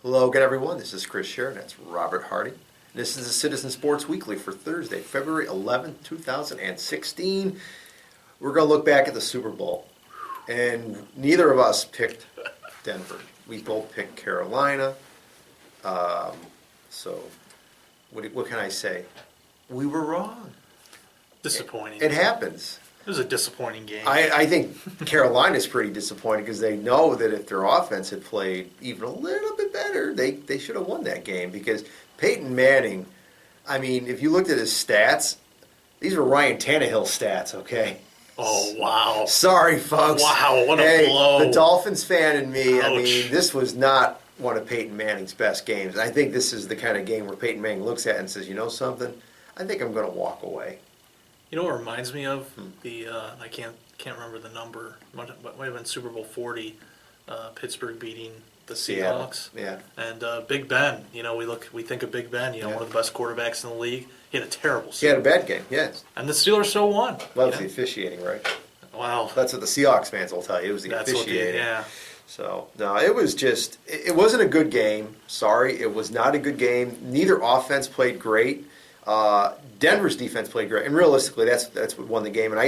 Hello again, everyone. This is Chris Sharon. That's Robert Hardy. This is the Citizen Sports Weekly for Thursday, February 11th, 2016. We're going to look back at the Super Bowl. And neither of us picked Denver. We both picked Carolina. So, what can I say? We were wrong. Disappointing. It happens. It was a disappointing game. I think Carolina's pretty disappointed because they know that if their offense had played even a little bit better, they should have won that game. Because Peyton Manning, I mean, if you looked at his stats, these were Ryan Tannehill stats, okay? Oh, wow. Sorry, folks. Wow, what a blow. The Dolphins fan in me, Ouch. I mean, this was not one of Peyton Manning's best games. I think this is the kind of game where Peyton Manning looks at it and says, you know something? I think I'm going to walk away. You know what it reminds me of? I can't remember the number. Might have been Super Bowl 40, Pittsburgh beating the Seahawks. Yeah. And Big Ben, we think of Big Ben, one of the best quarterbacks in the league. He had a terrible He season. had a bad game, yes. And the Steelers still won. Well, it's the officiating, right? Wow. That's what the Seahawks fans will tell you. It was the officiating. Yeah. So, no, it was just, it wasn't a good game. Sorry, it was not a good game. Neither offense played great. Denver's defense played great, and realistically, that's what won the game. And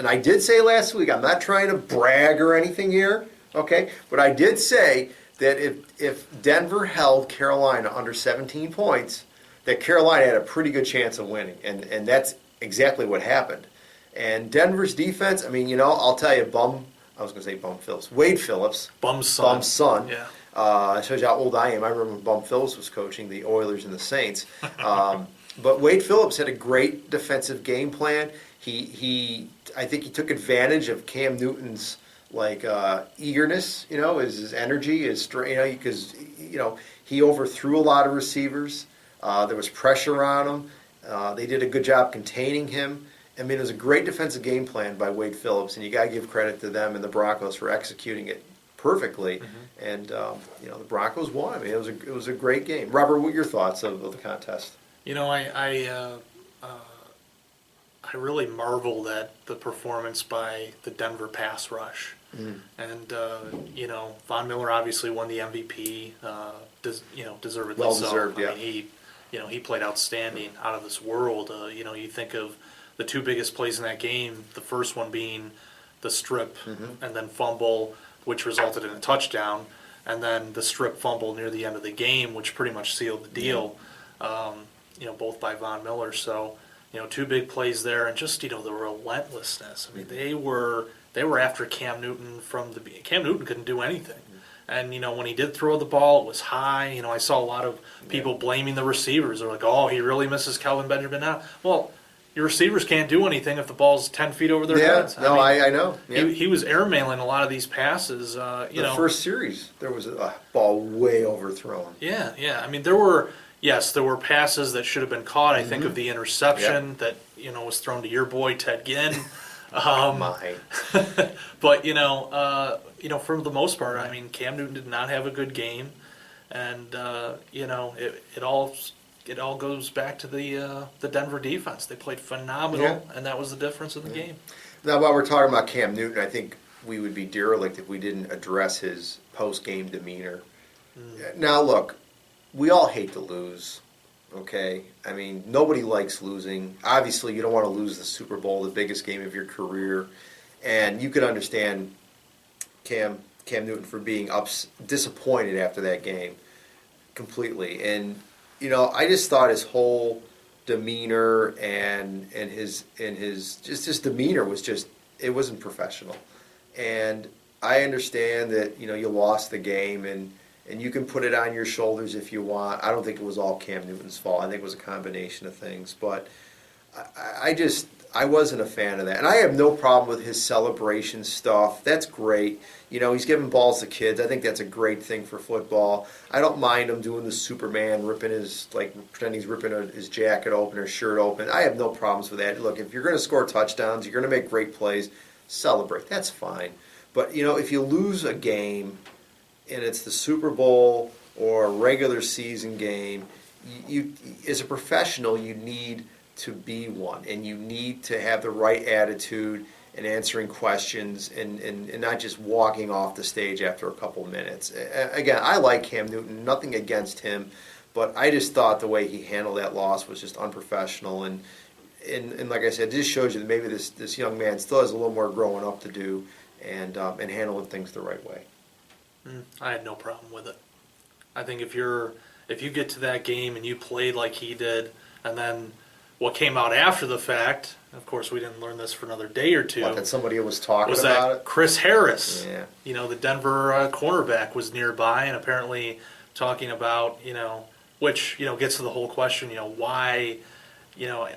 I did say last week, I'm not trying to brag or anything here, okay? But I did say that if Denver held Carolina under 17 points, that Carolina had a pretty good chance of winning, and that's exactly what happened. And Denver's defense, I mean, I'll tell you, Wade Phillips, Bum's son. Bum's son. Yeah. It shows you how old I am. I remember when Bum Phillips was coaching the Oilers and the Saints. But Wade Phillips had a great defensive game plan. I think he took advantage of Cam Newton's eagerness, his energy, his strength, because he overthrew a lot of receivers. There was pressure on him. They did a good job containing him. I mean, it was a great defensive game plan by Wade Phillips, and you got to give credit to them and the Broncos for executing it perfectly. Mm-hmm. And the Broncos won. I mean, it was a great game. Robert, what are your thoughts of the contest? I really marveled at the performance by the Denver pass rush. Mm. And, Von Miller obviously won the MVP, deservedly well so. Deserved, yeah. I mean, he played outstanding, out of this world. You think of the two biggest plays in that game, the first one being the strip and then fumble, which resulted in a touchdown, and then the strip fumble near the end of the game, which pretty much sealed the deal. Both by Von Miller. So, two big plays there, and just the relentlessness. I mean, they were after Cam Newton from the beginning. Cam Newton couldn't do anything, and when he did throw the ball, it was high. I saw a lot of people blaming the receivers. They're like, "Oh, he really misses Kelvin Benjamin now." Well, your receivers can't do anything if the ball's 10 feet over their heads. I know. Yeah. He was airmailing a lot of these passes. The first series, there was a ball way overthrown. Yeah. I mean, there were passes that should have been caught. I think of the interception that was thrown to your boy Ted Ginn. Mine. But for the most part, I mean, Cam Newton did not have a good game, and it all goes back to the Denver defense. They played phenomenal, and that was the difference in the game. Now, while we're talking about Cam Newton, I think we would be derelict if we didn't address his post-game demeanor. Now, look. We all hate to lose, okay? I mean, nobody likes losing. Obviously, you don't want to lose the Super Bowl, the biggest game of your career. And you could understand Cam Newton for being disappointed after that game completely. And, I just thought his whole demeanor and his demeanor was just, it wasn't professional. And I understand that, you lost the game and you can put it on your shoulders if you want. I don't think it was all Cam Newton's fault. I think it was a combination of things. But I wasn't a fan of that. And I have no problem with his celebration stuff. That's great. He's giving balls to kids. I think that's a great thing for football. I don't mind him doing the Superman, pretending he's ripping his jacket open or shirt open. I have no problems with that. Look, if you're going to score touchdowns, you're going to make great plays, celebrate. That's fine. But, if you lose a game and it's the Super Bowl or a regular season game, you as a professional, you need to be one, and you need to have the right attitude and answering questions and not just walking off the stage after a couple minutes. Again, I like Cam Newton, nothing against him, but I just thought the way he handled that loss was just unprofessional. And like I said, it just shows you that maybe this young man still has a little more growing up to do and handling things the right way. I had no problem with it. I think if you get to that game and you played like he did, and then what came out after the fact, of course we didn't learn this for another day or two. What, that somebody was talking was about that it? Chris Harris, Yeah. the Denver cornerback, was nearby and apparently talking about, which, gets to the whole question, why,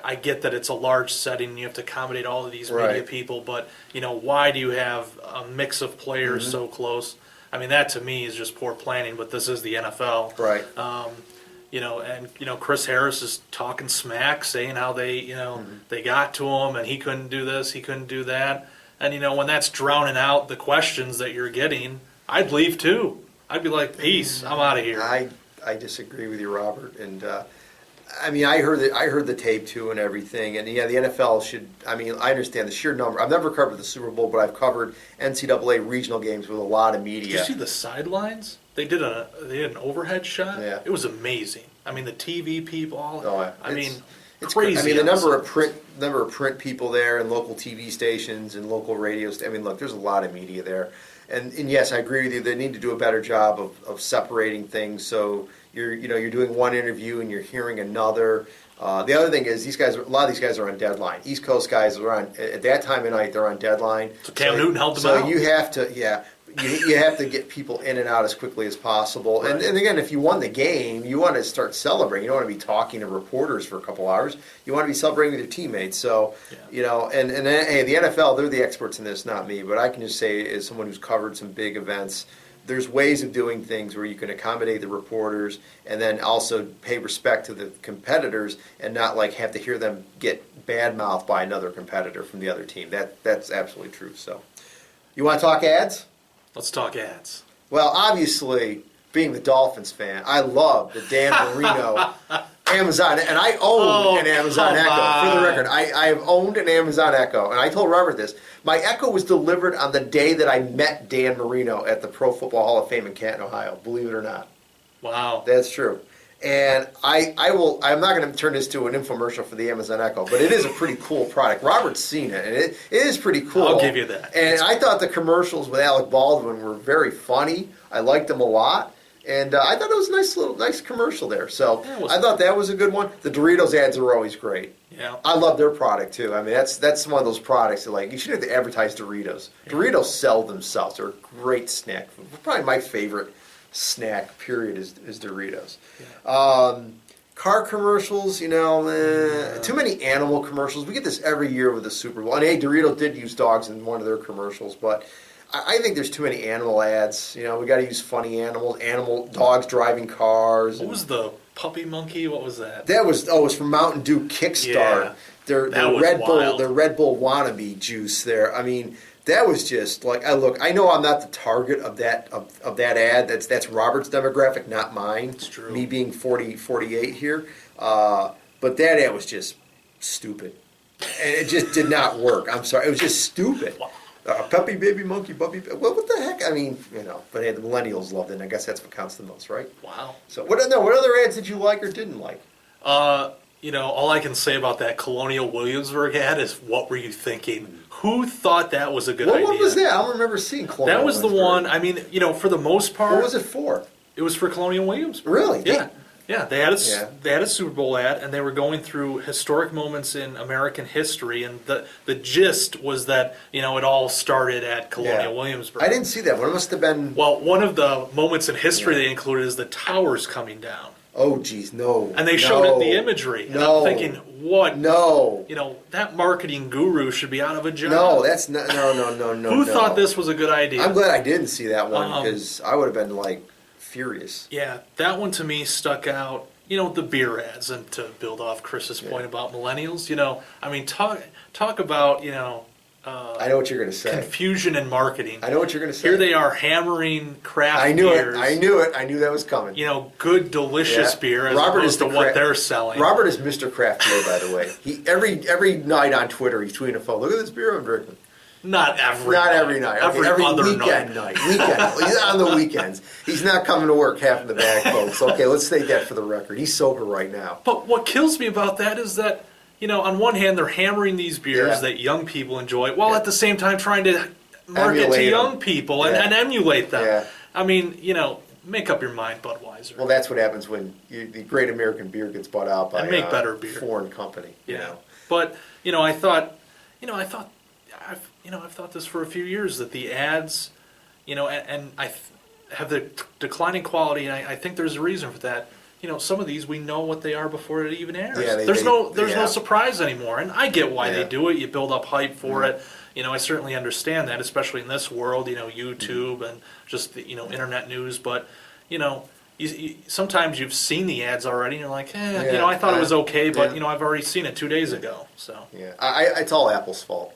I get that it's a large setting and you have to accommodate all of these media Right. people, but, why do you have a mix of players so close? I mean, that to me is just poor planning, but this is the NFL. Right. Chris Harris is talking smack, saying how they, they got to him and he couldn't do this, he couldn't do that. And, when that's drowning out the questions that you're getting, I'd leave too. I'd be like, peace, I'm out of here. I disagree with you, Robert. And I heard the tape too and everything. And yeah, the NFL should. I understand the sheer number. I've never covered the Super Bowl, but I've covered NCAA regional games with a lot of media. Did you see the sidelines? They did an overhead shot. Yeah. It was amazing. The TV people. It's crazy. The number of print people there, and local TV stations and local radios. Look, there's a lot of media there. And yes, I agree with you. They need to do a better job of separating things. So you're doing one interview and you're hearing another. The other thing is a lot of these guys are on deadline. East Coast guys are on at that time of night. They're on deadline. So Cam Newton helped them out. So you have to you have to get people in and out as quickly as possible. Right. And again, if you won the game, you want to start celebrating. You don't want to be talking to reporters for a couple hours. You want to be celebrating with your teammates. So, and hey, the NFL, they're the experts in this, not me. But I can just say, as someone who's covered some big events, there's ways of doing things where you can accommodate the reporters and then also pay respect to the competitors and not have to hear them get badmouthed by another competitor from the other team. That's absolutely true. So, you want to talk ads? Let's talk ads. Well, obviously, being the Dolphins fan, I love the Dan Marino Amazon, and I own an Amazon Echo. For the record, I have owned an Amazon Echo, and I told Robert this. My Echo was delivered on the day that I met Dan Marino at the Pro Football Hall of Fame in Canton, Ohio. Believe it or not. Wow. That's true. And I'm not going to turn this to an infomercial for the Amazon Echo, but it is a pretty cool product. Robert's seen it, and it is pretty cool. I'll give you that. And I thought the commercials with Alec Baldwin were very funny. I liked them a lot. And I thought it was a nice commercial there. So I thought that was a good one. The Doritos ads are always great. Yeah. I love their product, too. That's one of those products that, you shouldn't have to advertise Doritos. Yeah. Doritos sell themselves. They're a great snack food. Probably my favorite snack, period, is Doritos. Yeah. Car commercials, too many animal commercials. We get this every year with the Super Bowl. And hey, Doritos did use dogs in one of their commercials, but I think there's too many animal ads. We got to use funny animals, dogs driving cars. What was the puppy monkey? What was that? That was it was from Mountain Dew Kickstart. Yeah, their Red Bull wannabe juice there. That was just I know I'm not the target of that ad. That's Robert's demographic, not mine. It's true. Me being 48 here. But that ad was just stupid. And it just did not work. I'm sorry. It was just stupid. Wow. Puppy, baby, monkey, puppy. Well, what the heck? But hey, the millennials loved it, and I guess that's what counts the most, right? Wow. So, what other ads did you like or didn't like? All I can say about that Colonial Williamsburg ad is, what were you thinking? Who thought that was a good idea? What was that? I don't remember seeing Colonial That was the one, for the most part. What was it for? It was for Colonial Williamsburg. Really? Yeah. Yeah, they had a Super Bowl ad, and they were going through historic moments in American history, and the gist was that it all started at Colonial Williamsburg. I didn't see that one. It must have been. Well, one of the moments in history they included is the towers coming down. Oh, geez, no. And they showed it the imagery, and I'm thinking, what? No. That marketing guru should be out of a job. No, that's not. No. Who thought this was a good idea? I'm glad I didn't see that one because I would have been furious. Yeah, that one to me stuck out. The beer ads, and to build off Chris's point about millennials, talk about, I know what you're going to say. Confusion in marketing. I know what you're going to say. Here they are hammering craft beers. I knew it. I knew that was coming. Good, delicious beer as opposed to what they're selling. Robert is Mr. Craft Beer, by the way. He every night on Twitter he's tweeting a photo. Look at this beer I'm drinking. Not every Not night. every night. Okay, Every other weekend night. He's on the weekends. He's not coming to work half in the bag, folks. Okay, let's state that for the record. He's sober right now. But what kills me about that is that, on one hand, they're hammering these beers Yeah. that young people enjoy, while Yeah. at the same time trying to market Emulate to 'em. young people and, Yeah. and emulate them. Yeah. I mean, make up your mind, Budweiser. Well, that's what happens when the Great American Beer gets bought out by And make a better beer. foreign company. You know. But I've thought this for a few years that the ads, and have the declining quality, and I think there's a reason for that. Some of these we know what they are before it even airs. Yeah, there's no yeah. surprise anymore, and I get why they Yeah. do it. You build up hype for it. I certainly understand that, especially in this world. YouTube and just the, internet news. But sometimes you've seen the ads already, and you're like, Yeah. I thought it was okay, but Yeah. I've already seen it 2 days ago. So Yeah, it's all Apple's fault.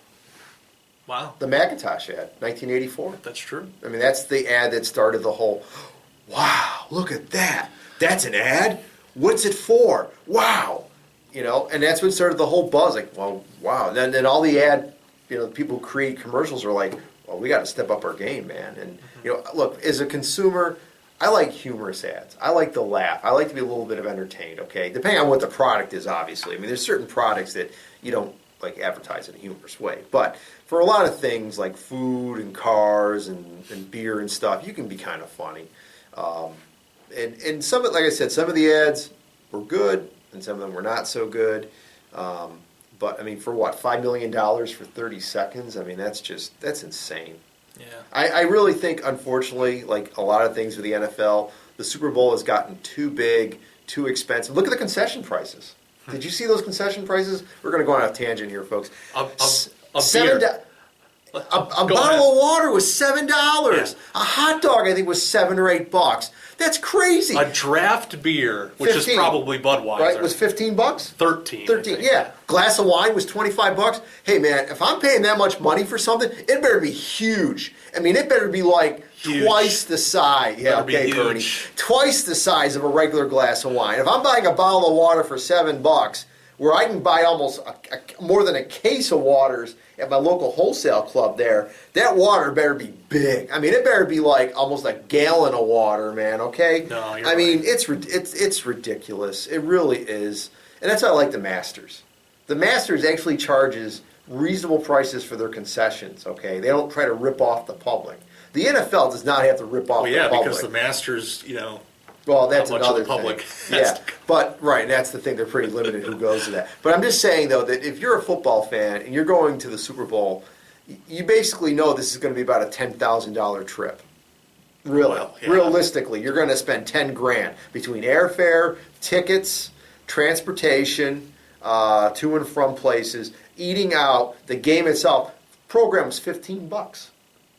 wow, The Macintosh ad, 1984. that's true. I mean, that's the ad that started the whole, wow, look at that. That's an ad? What's it for? Wow. And that's what started the whole buzz. Like, well, wow. And then all the people who create commercials are like, well, we got to step up our game, man. And, look, as a consumer, I like humorous ads. I like to laugh. I like to be a little bit of entertained, okay? Depending on what the product is, obviously. I mean, there's certain products that you don't like advertise in a humorous way. But for a lot of things like food and cars and beer and stuff, you can be kind of funny. And some of, like I said, some of the ads were good and some of them were not so good. But I mean, for what, $5 million for 30 seconds? I mean, that's insane. Yeah. I really think, unfortunately, like a lot of things with the NFL, the Super Bowl has gotten too big, too expensive. Look at the concession prices. Did you see those concession prices? We're going to go on a tangent here, folks. A $7. beer. A Go bottle ahead. of water was $7. Yeah. A hot dog, I think, was $7 or $8. That's crazy. A draft beer, which 15, is probably Budweiser, right? Was $15? 13. I 13, think. yeah. Glass of wine was $25. Hey, man, if I'm paying that much money for something, it better be huge. I mean, it better be like Huge. twice the size. Yeah, Better be okay, huge. Bernie. Twice the size of a regular glass of wine. If I'm buying a bottle of water for $7, where I can buy almost more than a case of waters at my local wholesale club there, that water better be big. I mean, it better be like almost a gallon of water, man, okay? No, you're I mean, right. it's ridiculous. It really is. And that's why I like the Masters. The Masters actually charges reasonable prices for their concessions, okay? They don't try to rip off the public. The NFL does not have to rip off Well, yeah, the public. because the Masters, Well, that's how much another of the public thing. has Yeah, but right, that's the thing. They're pretty limited who goes to that. But I'm just saying though that if you're a football fan and you're going to the Super Bowl, you basically know this is going to be about a $10,000 trip. Really, Well, yeah. realistically, you're going to spend $10,000 between airfare, tickets, transportation, to and from places, eating out, the game itself. Program was $15.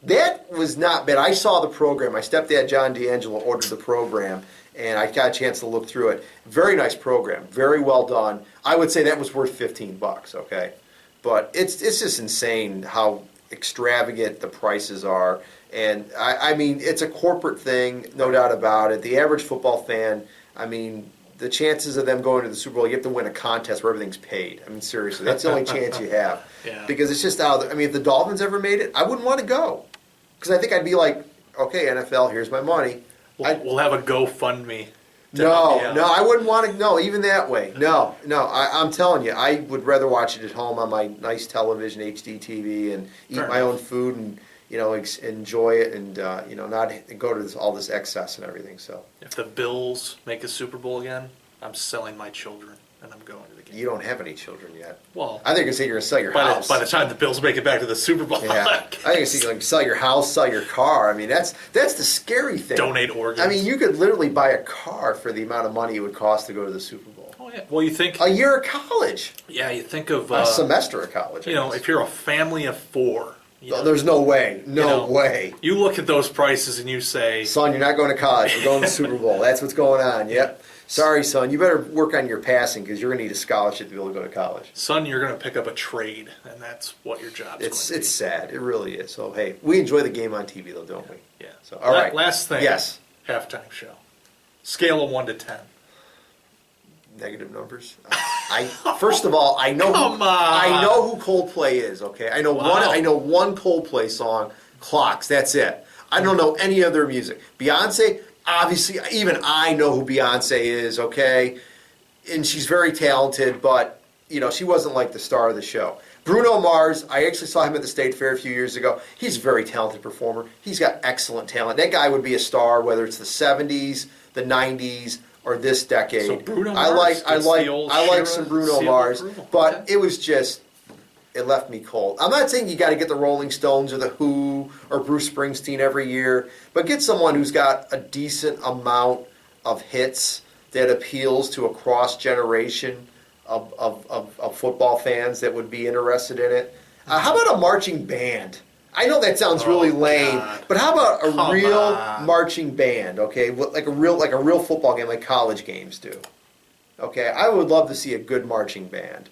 That was not bad. I saw the program. My stepdad, John D'Angelo, ordered the program, and I got a chance to look through it. Very nice program. Very well done. I would say that was worth $15, okay? But it's just insane how extravagant the prices are. And, I mean, it's a corporate thing, no doubt about it. The average football fan, I mean, the chances of them going to the Super Bowl, you have to win a contest where everything's paid. I mean, seriously, that's the only chance you have. Yeah. Because it's just out of the, I mean, if the Dolphins ever made it, I wouldn't want to go. Because I think I'd be like, okay, NFL, here's my money. we'll have a GoFundMe. No, I wouldn't want to, no, even that way. No, I'm telling you, I would rather watch it at home on my nice television, HD TV, and eat Fair my enough. own food and, enjoy it and, not go to all this excess and everything, so. If the Bills make a Super Bowl again, I'm selling my children and I'm going to the game. You don't have any children yet. Well, I think you're going to say you're going to sell your by house. the time the Bills make it back to the Super Bowl, Yeah, I think it's like sell your house, sell your car. I mean, that's the scary thing. donate organs. I mean, you could literally buy a car for the amount of money it would cost to go to the Super Bowl. Oh yeah. Well, you think? A year of college, You think of a semester of college. I guess. if you're a family of four, There's no way, no way. You look at those prices and you say, Son, you're not going to college. You're going to the Super Bowl. That's what's going on. Yep. Sorry, son. You better work on your passing because you're going to need a scholarship to be able to go to college. son, you're going to pick up a trade, and that's what your job's going to be. It's sad. It really is. So hey, we enjoy the game on TV though, don't we? Yeah. So all right. Last thing. Yes. Halftime show. Scale of 1 to 10. negative numbers. First of all, I know Come on. I know who Coldplay is. Okay, I know Wow. one Coldplay song, "Clocks." That's it. I don't know any other music. Beyonce, obviously, even I know who Beyonce is. Okay, and she's very talented, but she wasn't like the star of the show. Bruno Mars, I actually saw him at the State Fair a few years ago. He's a very talented performer. He's got excellent talent. That guy would be a star, whether it's the '70s, the '90s, or this decade. So Bruno I Mars like gets the old some Sciria Bruno seal of Mars, approval. but Okay. it was just, it left me cold. I'm not saying you got to get the Rolling Stones or the Who or Bruce Springsteen every year, but get someone who's got a decent amount of hits that appeals to a cross generation of football fans that would be interested in it. How about a marching band? I know that sounds really lame, God. but how about a Come real on. marching band? Okay, like a real football game, like college games do. Okay, I would love to see a good marching band.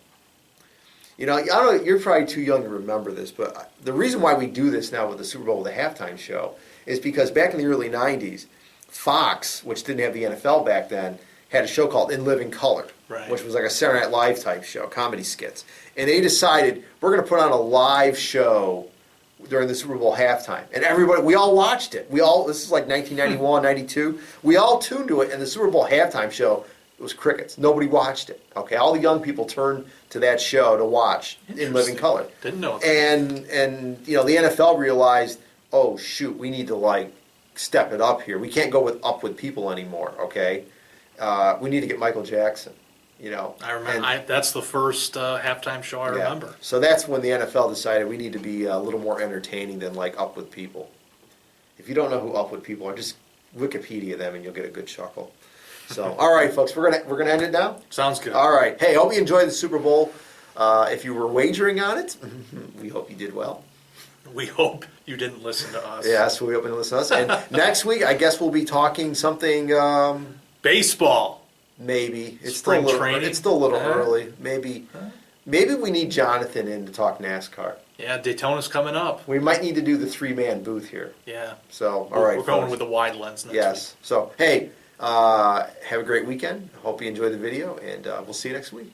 I don't know. You're probably too young to remember this, but the reason why we do this now with the Super Bowl, with the halftime show, is because back in the early '90s, Fox, which didn't have the NFL back then, had a show called In Living Color, Right. which was like a Saturday Night Live type show, comedy skits. And they decided, we're going to put on a live show during the Super Bowl halftime. And everybody, we all watched it. This is like 1991, 92. We all tuned to it, and the Super Bowl halftime show, it was crickets. Nobody watched it. Okay, all the young people turned to that show to watch In Living Color. Didn't know that. And the NFL realized, oh shoot, we need to step it up here. We can't go up with people anymore. Okay, we need to get Michael Jackson. I remember. That's the first halftime show I remember. So that's when the NFL decided we need to be a little more entertaining than Up With People. If you don't know who Up With People are, just Wikipedia them and you'll get a good chuckle. So, all right, folks, we're gonna end it now. Sounds good. All right. Hey, hope you enjoyed the Super Bowl. If you were wagering on it, we hope you did well. We hope you didn't listen to us. Yes, we hope you listen to us. And next week, I guess we'll be talking something. Baseball. Maybe it's Spring still training? It's still a little early. Maybe we need Jonathan in to talk NASCAR. Yeah, Daytona's coming up. We might need to do the 3-man booth here. Yeah. So, all right, We're going folks. with the wide lens next Yes. So, hey, have a great weekend. Hope you enjoyed the video, and we'll see you next week.